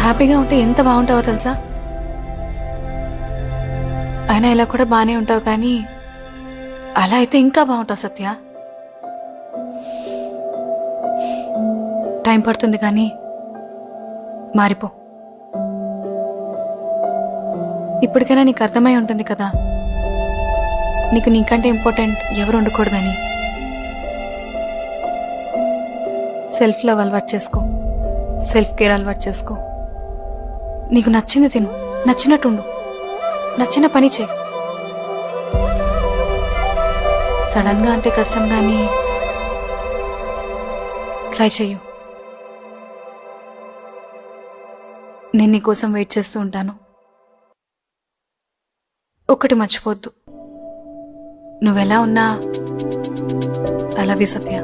హ్యాపీగా ఉంటే ఎంత బాగుంటావో తెలుసా? అయినా ఇలా కూడా బానే ఉంటావు, కానీ అలా అయితే ఇంకా బాగుంటావు సత్య. టైం పడుతుంది కానీ మారిపో. ఇప్పటికైనా నీకు అర్థమై ఉంటుంది కదా, నీకు నీకంటే ఇంపార్టెంట్ ఎవరు ఉండకూడదని. సెల్ఫ్ లవ్ అలవాటు చేసుకో, సెల్ఫ్ కేర్ అలవాటు చేసుకో. నీకు నచ్చింది తిను, నచ్చినట్టుండు, నచ్చిన పని చేయి. సడన్ గా అంటే కష్టం, కానీ ట్రై చెయ్యు. నేను నీకోసం వెయిట్ చేస్తూ ఉంటాను. ఒక్కటి మర్చిపోద్దు, నువ్వెలా ఉన్నా ఐ లవ్ యూ సత్య.